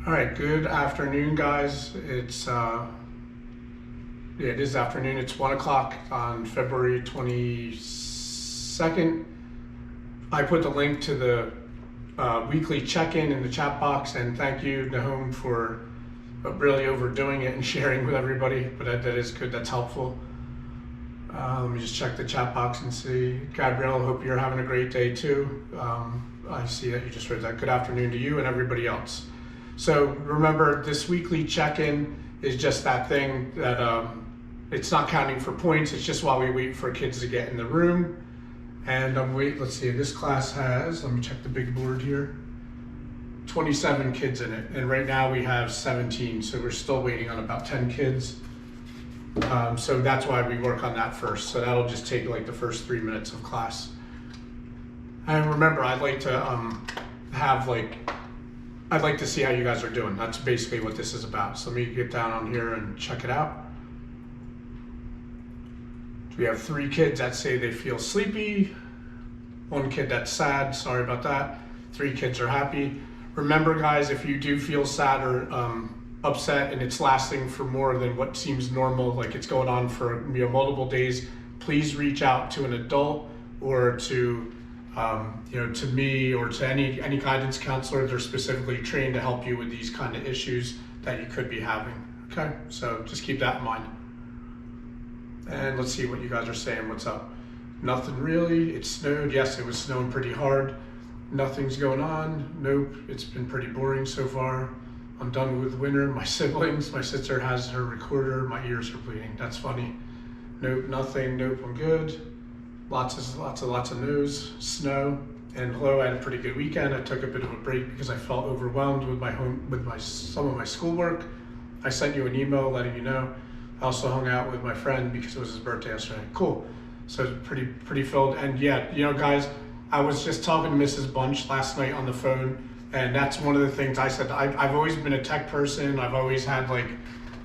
All right, good afternoon, guys. It is afternoon. It's 1 o'clock on February 22nd. I put the link to the weekly check-in in the chat box, and thank you, Nahum, for really overdoing it and sharing with everybody, but that is good, that's helpful. Let me just check the chat box and see. Gabrielle, hope you're having a great day too. I see that you just read that. Good afternoon to you and everybody else. So remember, this weekly check-in is just that thing that it's not counting for points, it's just while we wait for kids to get in the room. And let's see, this class has, let me check the big board here, 27 kids in it. And right now we have 17, so we're still waiting on about 10 kids. So that's why we work on that first. So that'll just take like the first 3 minutes of class. And remember, I'd like to I'd like to see how you guys are doing. That's basically what this is about. So let me get down on here and check it out. We have 3 kids that say they feel sleepy, 1 kid that's sad, sorry about that. 3 kids are happy. Remember, guys, if you do feel sad or upset and it's lasting for more than what seems normal, like it's going on for multiple days, please reach out to an adult or to to me or to any guidance counselor. They're specifically trained to help you with these kind of issues that you could be having. Okay, so just keep that in mind. And let's see what you guys are saying. What's up? Nothing really. It snowed. Yes, it was snowing pretty hard. Nothing's going on. Nope. It's been pretty boring so far. I'm done with winter. My siblings, my sister has her recorder. My ears are bleeding. That's funny. Nope, nothing. Nope, I'm good. Lots of news. Snow. And hello, I had a pretty good weekend. I took a bit of a break because I felt overwhelmed with some of my schoolwork. I sent you an email letting you know. I also hung out with my friend because it was his birthday yesterday. Cool. So pretty filled. And yeah, guys, I was just talking to Mrs. Bunch last night on the phone, and that's one of the things I said. I've always been a tech person. I've always had like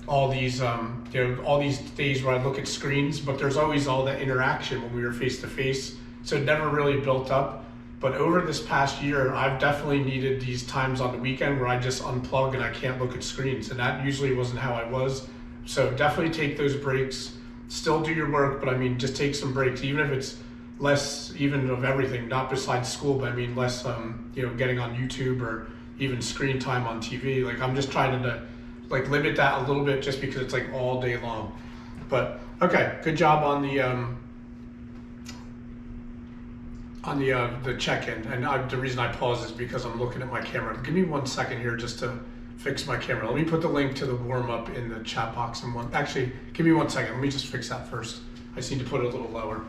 all these all these days where I look at screens, but there's always all that interaction when we were face to face. So it never really built up. But over this past year, I've definitely needed these times on the weekend where I just unplug and I can't look at screens, and that usually wasn't how I was. So definitely take those breaks. Still do your work, but I mean, just take some breaks, even if it's less even of everything, not besides school, but I mean less getting on YouTube or even screen time on TV. Like I'm just trying to like limit that a little bit just because it's like all day long. But okay, good job on the check-in. And the reason I pause is because I'm looking at my camera. Give me 1 second here just to fix my camera. Let me put the link to the warm-up in the chat box actually, give me 1 second. Let me just fix that first. I just need to put it a little lower.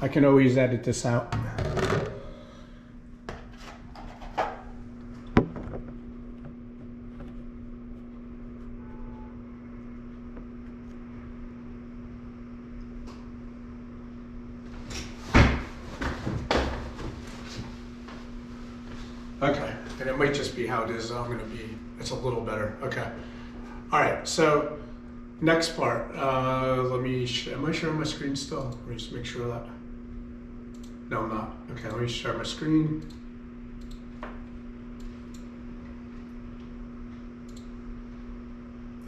I can always edit this out. Okay, and it might just be how it is. It's a little better. Okay. All right, so next part. Am I sharing my screen still? Let me just make sure of that. No, I'm not. Okay, let me share my screen.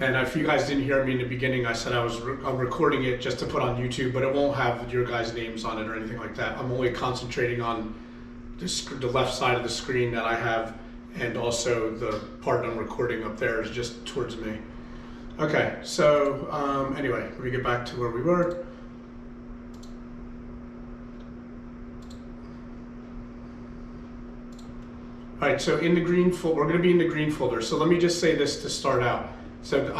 And if you guys didn't hear me in the beginning, I said I'm recording it just to put on YouTube, but it won't have your guys' names on it or anything like that. I'm only concentrating on the left side of the screen that I have, and also the part I'm recording up there is just towards me. Okay, so anyway, let me get back to where we were. All right, so in the green folder, we're going to be in the green folder. So let me just say this to start out. So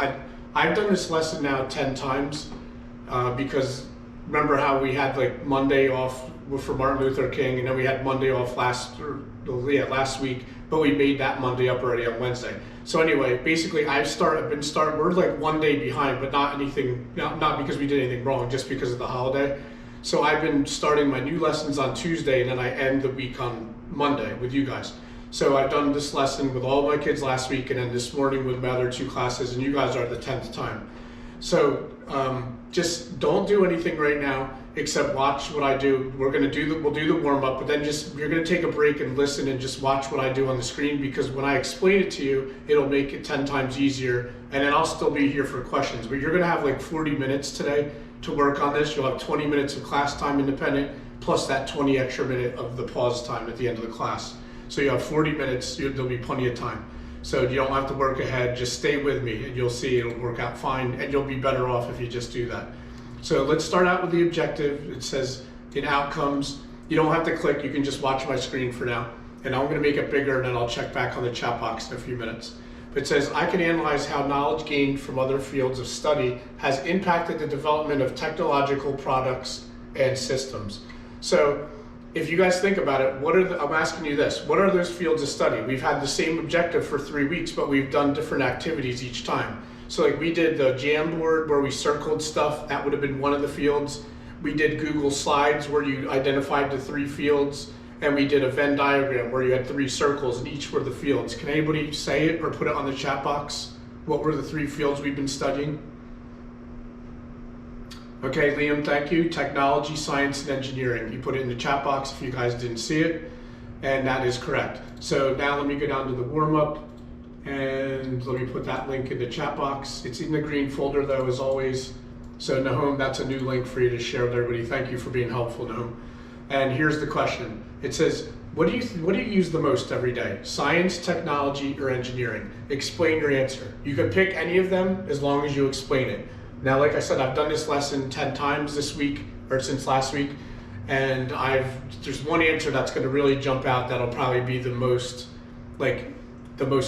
I've done this lesson now 10 times because remember how we had like Monday off for Martin Luther King, and then we had Monday off last week, but we made that Monday up already on Wednesday. So anyway, basically we're like 1 day behind, but not because we did anything wrong, just because of the holiday. So I've been starting my new lessons on Tuesday, and then I end the week on Monday with you guys. So I've done this lesson with all my kids last week, and then this morning with my other 2 classes, and you guys are the 10th time. So just don't do anything right now except watch what I do. We'll do the warm up, but then you're gonna take a break and listen and just watch what I do on the screen, because when I explain it to you, it'll make it 10 times easier, and then I'll still be here for questions. But you're gonna have like 40 minutes today to work on this. You'll have 20 minutes of class time independent, plus that 20 extra minute of the pause time at the end of the class. So you have 40 minutes, there'll be plenty of time. So you don't have to work ahead, just stay with me and you'll see it'll work out fine, and you'll be better off if you just do that. So let's start out with the objective. It says in outcomes, you don't have to click, you can just watch my screen for now. And I'm gonna make it bigger and then I'll check back on the chat box in a few minutes. It says, I can analyze how knowledge gained from other fields of study has impacted the development of technological products and systems. So if you guys think about it, I'm asking you this, what are those fields of study? We've had the same objective for 3 weeks, but we've done different activities each time. So like we did the Jamboard where we circled stuff, that would have been one of the fields. We did Google Slides where you identified the 3 fields, and we did a Venn diagram where you had 3 circles and each were the fields. Can anybody say it or put it on the chat box? What were the 3 fields we've been studying? Okay, Liam, thank you. Technology, science, and engineering. You put it in the chat box if you guys didn't see it, and that is correct. So now let me go down to the warm-up, and let me put that link in the chat box. It's in the green folder though, as always. So Nahum, that's a new link for you to share with everybody. Thank you for being helpful, Nahum. And here's the question. It says, what do you use the most every day? Science, technology, or engineering? Explain your answer. You can pick any of them as long as you explain it. Now, like I said, I've done this lesson 10 times this week, or since last week, and there's one answer that's gonna really jump out that'll probably be the most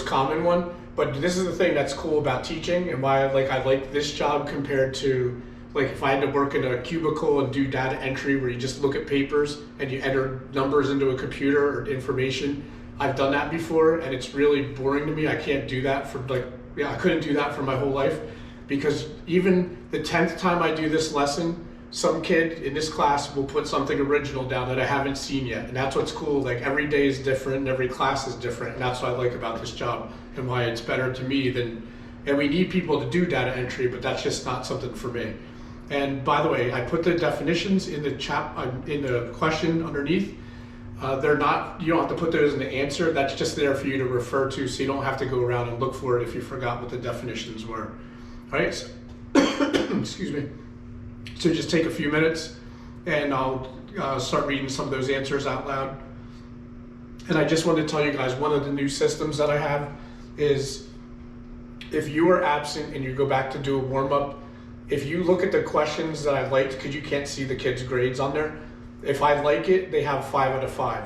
common one. But this is the thing that's cool about teaching and why I like this job compared to if I had to work in a cubicle and do data entry where you just look at papers and you enter numbers into a computer or information. I've done that before and it's really boring to me. I can't do that I couldn't do that for my whole life, because even the 10th time I do this lesson, some kid in this class will put something original down that I haven't seen yet. And that's what's cool. Every day is different and every class is different. And that's what I like about this job and why it's better to me and we need people to do data entry, but that's just not something for me. And by the way, I put the definitions in the question underneath. They're not, you don't have to put those in the answer. That's just there for you to refer to, so you don't have to go around and look for it if you forgot what the definitions were. All right, so, excuse me. So just take a few minutes and I'll start reading some of those answers out loud. And I just wanted to tell you guys, one of the new systems that I have is if you are absent and you go back to do a warm-up, if you look at the questions that I liked, because you can't see the kids' grades on there, if I like it, they have 5 out of 5,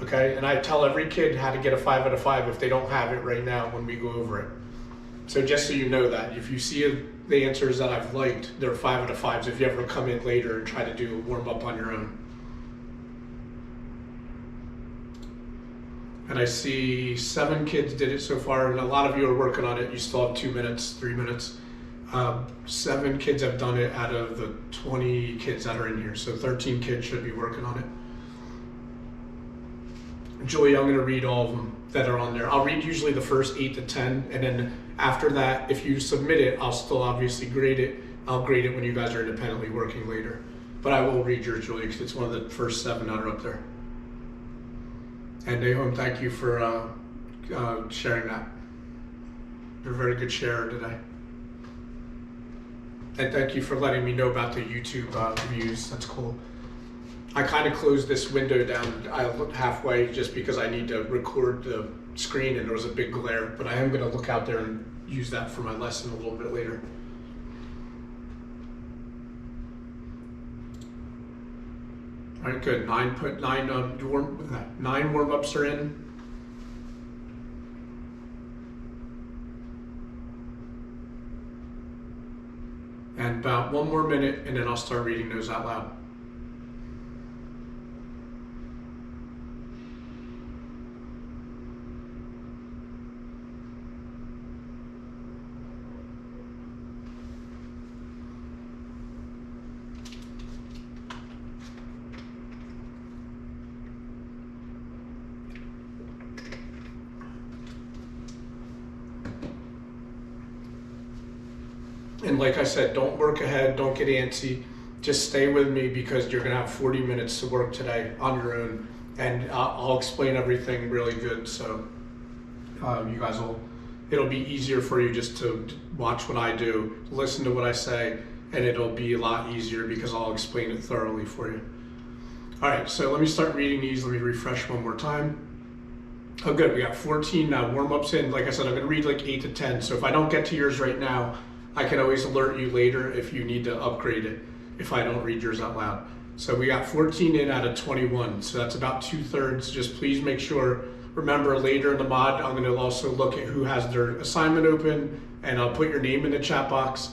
okay? And I tell every kid how to get a 5 out of 5 if they don't have it right now when we go over it. So just so you know that, if you see the answers that I've liked, they're 5 out of 5s if you ever come in later and try to do a warm-up on your own. And I see 7 kids did it so far, and a lot of you are working on it. You still have 2 minutes, 3 minutes. 7 kids have done it out of the 20 kids that are in here, so 13 kids should be working on it. Julie, I'm gonna read all of them that are on there. I'll read usually the first 8 to 10, and then after that, if you submit it, I'll still obviously grade it. I'll grade it when you guys are independently working later. But I will read yours, Julie, because it's one of the first 7 that are up there. And Nahum, thank you for sharing that. You're a very good sharer today. And thank you for letting me know about the YouTube views. That's cool. I kind of closed this window down. I looked halfway just because I need to record the screen and there was a big glare, but I am going to look out there and use that for my lesson a little bit later. All right, good. 9 warm-ups are in. And about 1 more minute, and then I'll start reading those out loud. And like I said, don't work ahead, don't get antsy. Just stay with me because you're gonna have 40 minutes to work today on your own, and I'll explain everything really good. So you guys it'll be easier for you just to watch what I do, listen to what I say, and it'll be a lot easier because I'll explain it thoroughly for you. All right, so let me start reading these. Let me refresh one more time. Oh, good, we got 14 warm-ups in. Like I said, I'm gonna read like 8 to 10. So if I don't get to yours right now, I can always alert you later if you need to upgrade it, if I don't read yours out loud. So we got 14 in out of 21. So that's about 2/3. Just please make sure, remember later in the mod, I'm gonna also look at who has their assignment open, and I'll put your name in the chat box.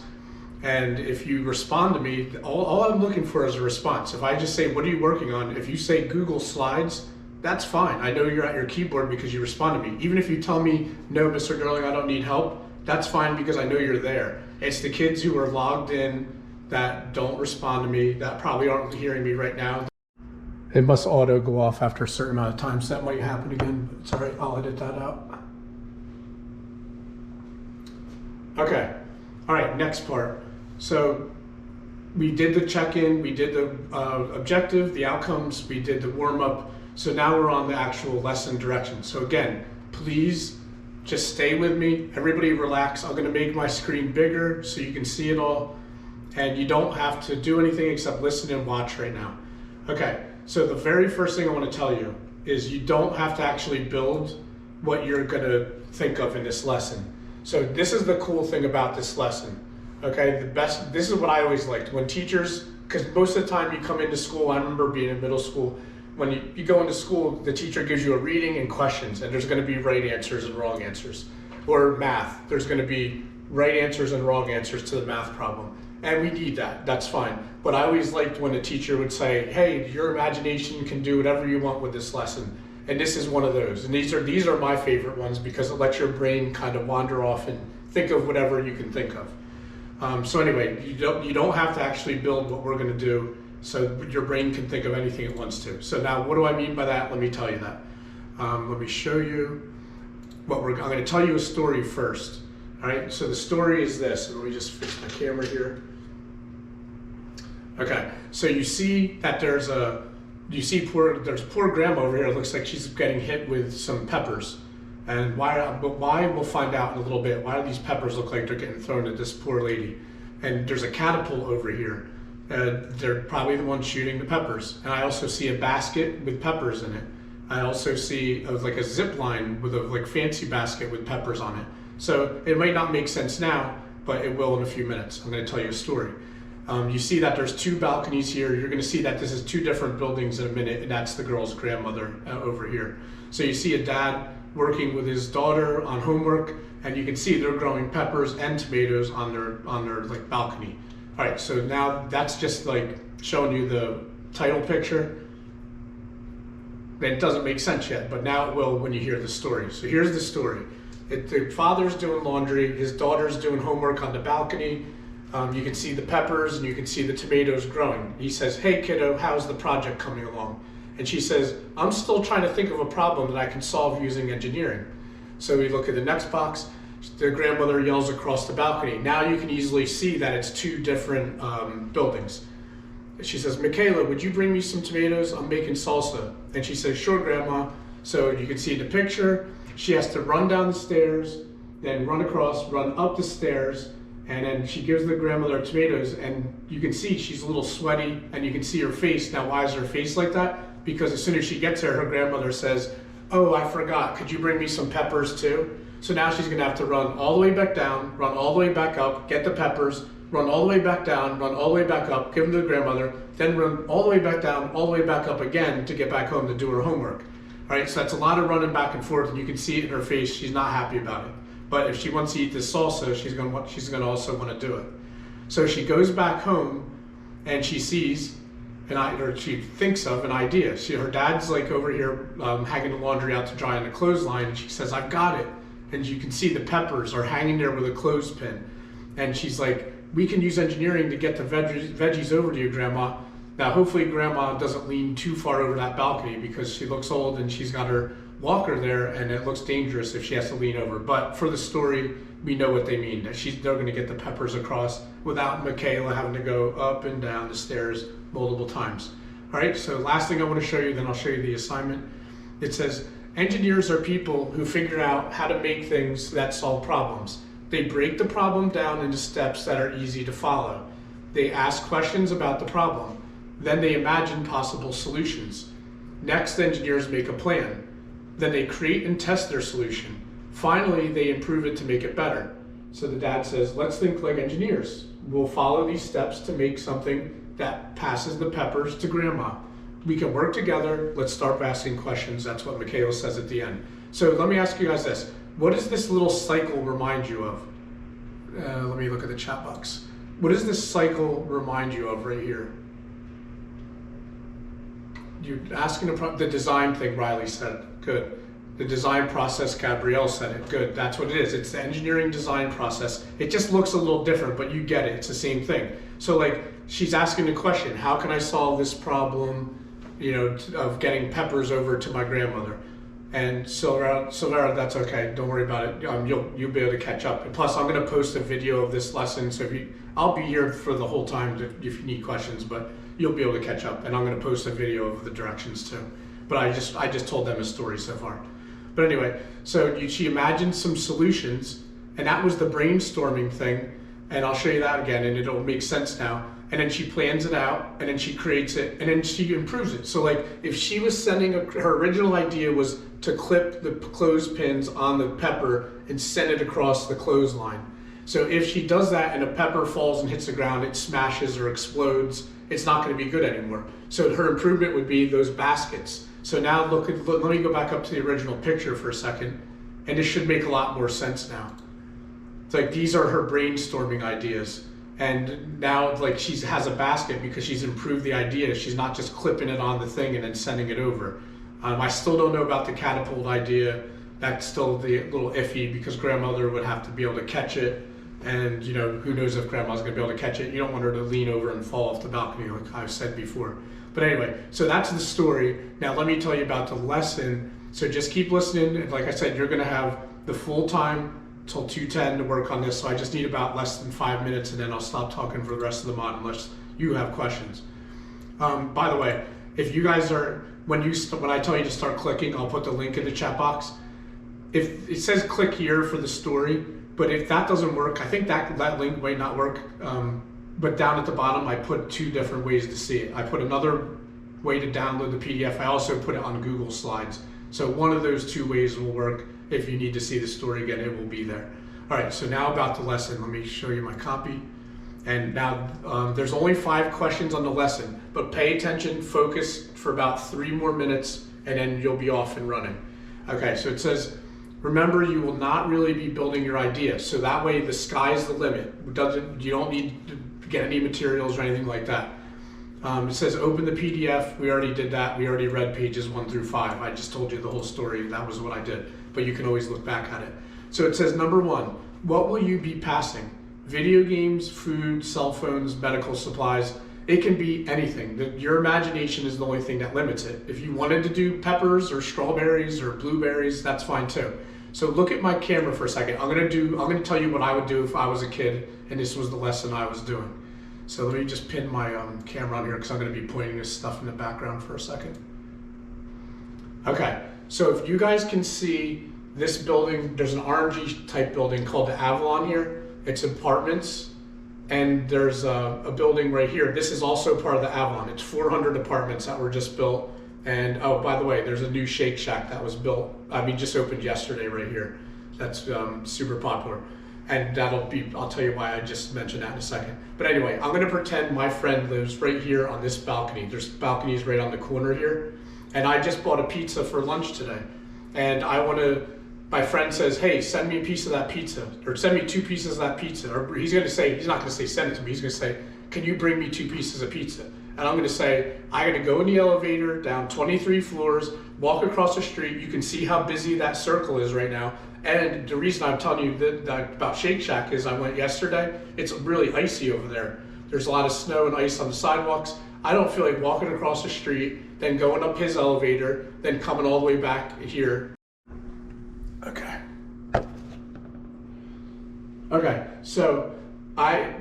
And if you respond to me, all I'm looking for is a response. If I just say, what are you working on? If you say Google Slides, that's fine. I know you're at your keyboard because you respond to me. Even if you tell me, no, Mr. Durling, I don't need help, that's fine because I know you're there. It's the kids who are logged in that don't respond to me, that probably aren't hearing me right now. It must auto go off after a certain amount of time, so that might happen again, but it's all right, I'll edit that out. Okay, all right, next part. So we did the check-in, we did the objective, the outcomes, we did the warm-up. So now we're on the actual lesson direction. So again, please just stay with me. Everybody relax. I'm gonna make my screen bigger so you can see it all. And you don't have to do anything except listen and watch right now. Okay, so the very first thing I wanna tell you is you don't have to actually build what you're gonna think of in this lesson. So this is the cool thing about this lesson. Okay, this is what I always liked. When teachers, because most of the time you come into school, I remember being in middle school, when you go into school, the teacher gives you a reading and questions, and there's gonna be right answers and wrong answers. Or math, there's gonna be right answers and wrong answers to the math problem. And we need that, that's fine. But I always liked when the teacher would say, hey, your imagination can do whatever you want with this lesson. And this is one of those. And these are my favorite ones because it lets your brain kind of wander off and think of whatever you can think of. So anyway, you don't have to actually build what we're gonna do, so your brain can think of anything it wants to. So now, what do I mean by that? Let me tell you that. Let me show you what I'm gonna tell you a story first. All right, so the story is this. Let me just fix my camera here. Okay, so you see that there's poor grandma over here. It looks like she's getting hit with some peppers. And why, we'll find out in a little bit. Why do these peppers look like they're getting thrown at this poor lady? And there's a catapult over here. They're probably the ones shooting the peppers. And I also see a basket with peppers in it. I also see like a zip line with a like fancy basket with peppers on it. So it might not make sense now, but it will in a few minutes. I'm gonna tell you a story. You see that there's 2 balconies here. You're gonna see that this is 2 different buildings in a minute, and that's the girl's grandmother over here. So you see a dad working with his daughter on homework, and you can see they're growing peppers and tomatoes on their like balcony. All right, so now that's just like showing you the title picture. It doesn't make sense yet, but now it will when you hear the story. So here's the story. The father's doing laundry, his daughter's doing homework on the balcony. You can see the peppers and you can see the tomatoes growing. He says, hey kiddo, how's the project coming along? And she says, I'm still trying to think of a problem that I can solve using engineering. So we look at the next box. The grandmother yells across the balcony. Now you can easily see that it's 2 different buildings. She says, Michaela, would you bring me some tomatoes? I'm making salsa. And she says, sure, Grandma. So you can see the picture. She has to run down the stairs, then run across, run up the stairs, and then she gives the grandmother tomatoes, and you can see she's a little sweaty, and you can see her face. Now, why is her face like that? Because as soon as she gets there, her grandmother says, oh, I forgot, could you bring me some peppers too? So now she's gonna have to run all the way back down, run all the way back up, get the peppers, run all the way back down, run all the way back up, give them to the grandmother, then run all the way back down, all the way back up again to get back home to do her homework. All right, so that's a lot of running back and forth, and you can see it in her face, she's not happy about it. But if she wants to eat this salsa, she's gonna also want to do it. So she goes back home, and she sees, or she thinks of an idea. Her dad's like over here hanging the laundry out to dry on the clothesline, and she says, I've got it. And you can see the peppers are hanging there with a clothespin. And she's like, we can use engineering to get the veggies over to you, Grandma. Now, hopefully Grandma doesn't lean too far over that balcony because she looks old and she's got her walker there, and it looks dangerous if she has to lean over. But for the story, we know what they mean. That they're going to get the peppers across without Michaela having to go up and down the stairs multiple times. All right, so last thing I want to show you, then I'll show you the assignment. It says, engineers are people who figure out how to make things that solve problems. They break the problem down into steps that are easy to follow. They ask questions about the problem. Then they imagine possible solutions. Next, engineers make a plan. Then they create and test their solution. Finally, they improve it to make it better. So the dad says, let's think like engineers. We'll follow these steps to make something that passes the peppers to grandma. We can work together. Let's start asking questions. That's what Michaela says at the end. So let me ask you guys this. What does this little cycle remind you of? Let me look at the chat box. What does this cycle remind you of right here? You're asking the design thing, Riley said. Good. The design process, Gabrielle said it. Good. That's what it is. It's the engineering design process. It just looks a little different, but you get it. It's the same thing. So like, she's asking the question, how can I solve this problem, of getting peppers over to my grandmother? And Silvera, that's okay. Don't worry about it. You'll be able to catch up. And plus, I'm going to post a video of this lesson. So I'll be here for the whole time if you need questions, but you'll be able to catch up. And I'm going to post a video of the directions too. But I just told them a story so far. But anyway, so she imagined some solutions, and that was the brainstorming thing. And I'll show you that again, and it'll make sense now. And then she plans it out, and then she creates it, and then she improves it. So like, if she was sending, her original idea was to clip the clothespins on the pepper and send it across the clothesline. So if she does that and a pepper falls and hits the ground, it smashes or explodes, it's not going to be good anymore. So her improvement would be those baskets. So now look, let me go back up to the original picture for a second, and this should make a lot more sense now. It's like, these are her brainstorming ideas. And now like she has a basket because she's improved the idea. She's not just clipping it on the thing and then sending it over. I still don't know about the catapult idea. That's still the little iffy because grandmother would have to be able to catch it. And who knows if grandma's gonna be able to catch it. You don't want her to lean over and fall off the balcony like I've said before. But anyway, so that's the story. Now let me tell you about the lesson. So just keep listening. And like I said, you're gonna have the full time till 2:10 to work on this. So I just need about less than 5 minutes, and then I'll stop talking for the rest of the mod unless you have questions. By the way, if you guys are, when I tell you to start clicking, I'll put the link in the chat box. If it says click here for the story, but if that doesn't work, I think that link might not work. But down at the bottom, I put 2 different ways to see it. I put another way to download the PDF. I also put it on Google Slides. So one of those 2 ways will work. If you need to see the story again, it will be there. All right, so now about the lesson. Let me show you my copy. And now there's only 5 questions on the lesson, but pay attention, focus for about 3 more minutes, and then you'll be off and running. Okay, so it says, remember, you will not really be building your idea. So that way the sky's the limit. You don't need to get any materials or anything like that. It says open the PDF. We already did that. We already read pages 1 through 5. I just told you the whole story. That was what I did, but you can always look back at it. So it says number 1, what will you be passing? Video games, food, cell phones, medical supplies. It can be anything. Your imagination is the only thing that limits it. If you wanted to do peppers or strawberries or blueberries, that's fine too. So look at my camera for a second. I'm gonna tell you what I would do if I was a kid and this was the lesson I was doing. So let me just pin my camera on here because I'm gonna be pointing this stuff in the background for a second. Okay, so if you guys can see this building, there's an orangey type building called the Avalon here. It's apartments, and there's a building right here. This is also part of the Avalon. It's 400 apartments that were just built. And oh, by the way, there's a new Shake Shack that was built, just opened yesterday right here. That's super popular. And I'll tell you why I just mentioned that in a second. But anyway, I'm gonna pretend my friend lives right here on this balcony. There's balconies right on the corner here. And I just bought a pizza for lunch today. And my friend says, hey, send me a piece of that pizza, or send me 2 pieces of that pizza. Or he's not gonna say send it to me, he's gonna say, can you bring me 2 pieces of pizza? And I'm gonna say, I gotta go in the elevator down 23 floors, walk across the street. You can see how busy that circle is right now. And the reason I'm telling you that about Shake Shack is I went yesterday. It's really icy over there. There's a lot of snow and ice on the sidewalks. I don't feel like walking across the street, then going up his elevator, then coming all the way back here. Okay. Okay, so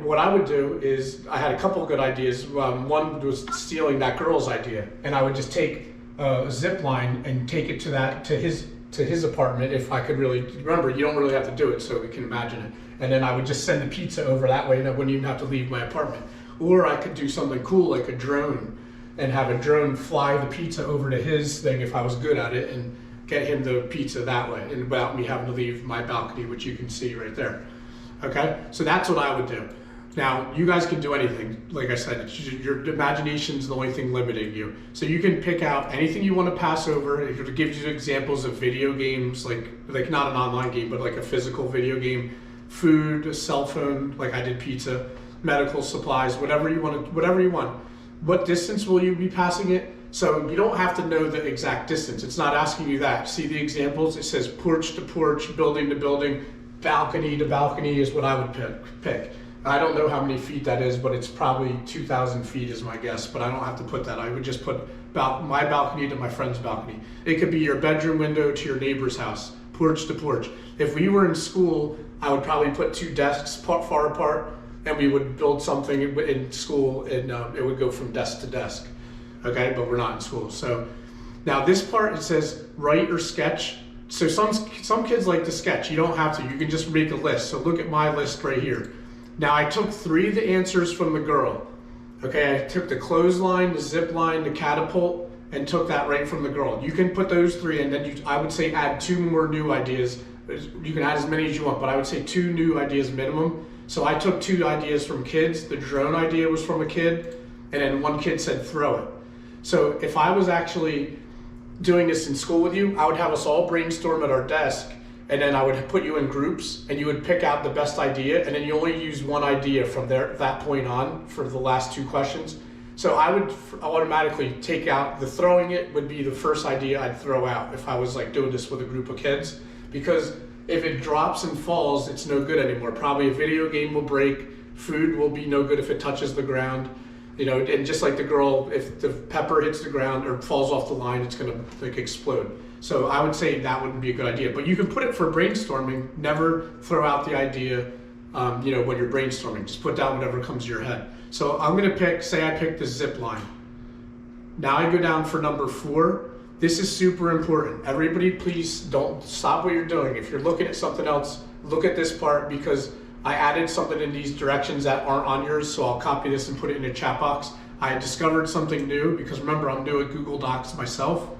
what I would do is, I had a couple of good ideas. One was stealing that girl's idea, and I would just take a zip line and take it to his apartment if I could really remember. You don't really have to do it, so we can imagine it. And then I would just send the pizza over that way, and I wouldn't even have to leave my apartment. Or I could do something cool like a drone, and have a drone fly the pizza over to his thing if I was good at it, and get him the pizza that way, and without me having to leave my balcony, which you can see right there. Okay, so that's what I would do. Now, you guys can do anything. Like I said, your imagination's the only thing limiting you. So you can pick out anything you want to pass over. It gives you examples of video games, like not an online game, but like a physical video game, food, a cell phone, like I did pizza, medical supplies, whatever you want. What distance will you be passing it? So you don't have to know the exact distance. It's not asking you that. See the examples? It says porch to porch, building to building, balcony to balcony is what I would pick. I don't know how many feet that is, but it's probably 2,000 feet is my guess, but I don't have to put that. I would just put my balcony to my friend's balcony. It could be your bedroom window to your neighbor's house, porch to porch. If we were in school, I would probably put two desks far apart, and we would build something in school, and it would go from desk to desk. Okay, but we're not in school. So now this part, it says write or sketch. So some kids like to sketch. You don't have to. You can just make a list. So look at my list right here. Now I took 3 of the answers from the girl. Okay, I took the clothesline, the zip line, the catapult, and took that right from the girl. You can put those 3, and then I would say add 2 more new ideas. You can add as many as you want, but I would say 2 new ideas minimum. So I took 2 ideas from kids. The drone idea was from a kid, and then one kid said throw it. So if I was actually doing this in school with you, I would have us all brainstorm at our desk, and then I would put you in groups, and you would pick out the best idea, and then you only use one idea from that point on for the last 2 questions. So I would automatically take out the throwing it would be the first idea I'd throw out if I was like doing this with a group of kids, because if it drops and falls, it's no good anymore. Probably a video game will break, food will be no good if it touches the ground. You know, and just like the girl, if the pepper hits the ground or falls off the line, it's gonna like explode. So I would say that wouldn't be a good idea. But you can put it for brainstorming. Never throw out the idea, when you're brainstorming. Just put down whatever comes to your head. So I'm gonna say I picked the zip line. Now I go down for number 4. This is super important. Everybody, please don't stop what you're doing. If you're looking at something else, look at this part, because I added something in these directions that aren't on yours, so I'll copy this and put it in a chat box. I discovered something new, because remember, I'm doing Google Docs myself,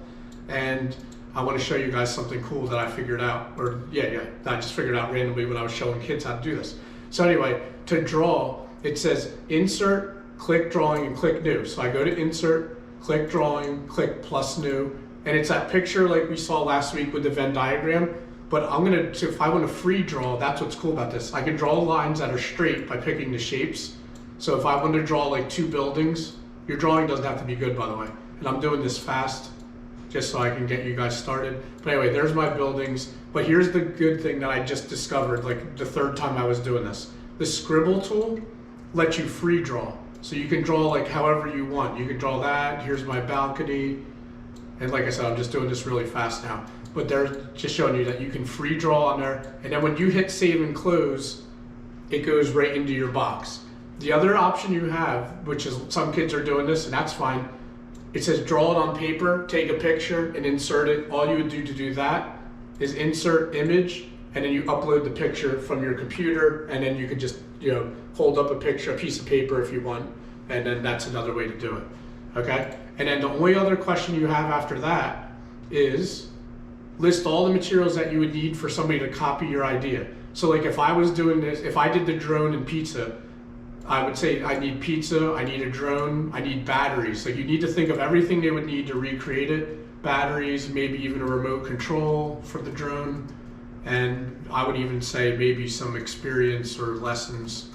and I want to show you guys something cool that I figured out, I just figured out randomly when I was showing kids how to do this. So anyway, to draw, it says insert, click drawing, and click new. So I go to insert, click drawing, click plus new, and it's that picture like we saw last week with the Venn diagram. But if I want to free draw, that's what's cool about this. I can draw lines that are straight by picking the shapes. So if I want to draw like 2 buildings, your drawing doesn't have to be good, by the way. And I'm doing this fast just so I can get you guys started. But anyway, there's my buildings. But here's the good thing that I just discovered, like the 3rd time I was doing this. The scribble tool lets you free draw. So you can draw like however you want. You can draw that, here's my balcony. And like I said, I'm just doing this really fast now. But they're just showing you that you can free draw on there. And then when you hit save and close, it goes right into your box. The other option you have, which is some kids are doing this, and that's fine. It says draw it on paper, take a picture and insert it. All you would do to do that is insert image, and then you upload the picture from your computer, and then you could just hold up a piece of paper if you want, and then that's another way to do it. Okay? And then the only other question you have after that is list all the materials that you would need for somebody to copy your idea. So like if I was doing this, if I did the drone and pizza, I would say I need pizza, I need a drone, I need batteries. So you need to think of everything they would need to recreate it. Batteries, maybe even a remote control for the drone. And I would even say maybe some experience or lessons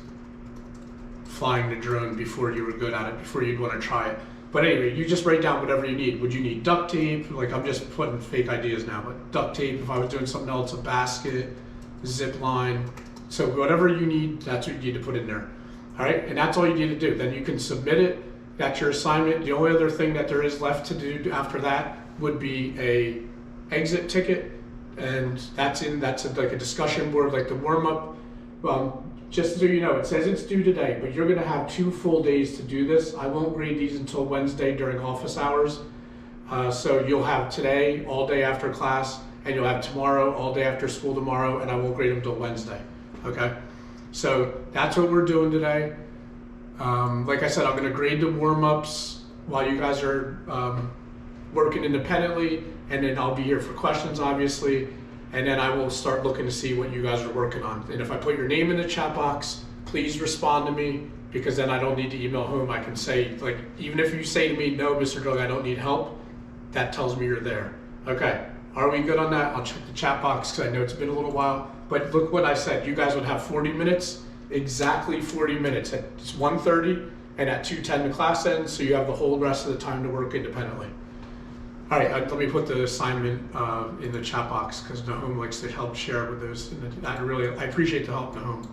flying the drone before you were good at it, before you'd want to try it. But anyway, you just write down whatever you need. Would you need duct tape? Like I'm just putting fake ideas now, but duct tape, if I was doing something else, a basket, zip line. So whatever you need, that's what you need to put in there. All right, and that's all you need to do. Then you can submit it, That's your assignment. The only other thing that there is left to do after that would be a exit ticket, and that's like a discussion board, like the warm up. Just so you know, it says it's due today, but you're going to have 2 full days to do this. I won't grade these until Wednesday during office hours. So you'll have today all day after class, and you'll have tomorrow all day after school tomorrow, and I won't grade them until Wednesday. Okay? So that's what we're doing today. Like I said, I'm going to grade the warm-ups while you guys are working independently, and then I'll be here for questions, obviously, and then I will start looking to see what you guys are working on. And if I put your name in the chat box, please respond to me, because then I don't need to email home. I can say, like, even if you say to me, no, Mr. Durling, I don't need help, that tells me you're there. Okay, are we good on that? I'll check the chat box because I know it's been a little while, but look what I said. You guys would have 40 minutes, exactly 40 minutes. It's 1:30, and at 2:10 the class ends, so you have the whole rest of the time to work independently. All right, let me put the assignment in the chat box, because Nahum likes to help share with those. And I appreciate the help, Nahum.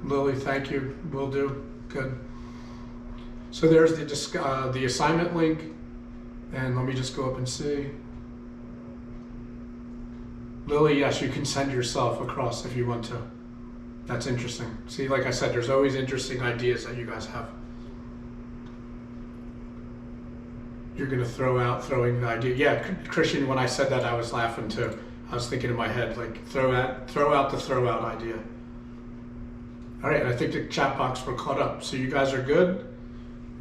Lily, thank you. Will do. Good. So there's the assignment link, and let me just go up and see. Lily, yes, you can send yourself across if you want to. That's interesting. See, like I said, there's always interesting ideas that you guys have. You're going to throwing the idea. Yeah, Christian, when I said that, I was laughing too. I was thinking in my head, like, throw out the throw out idea. All right, I think the chat box we're caught up. So you guys are good.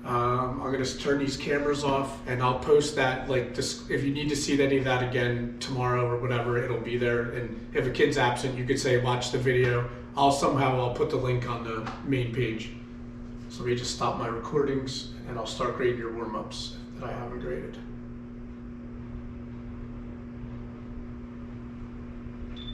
I'm going to turn these cameras off, and I'll post that, like, this, if you need to see any of that again tomorrow or whatever, it'll be there. And if a kid's absent, you could say, watch the video. I'll put the link on the main page. So let me just stop my recordings, and I'll start grading your warm-ups that I haven't graded.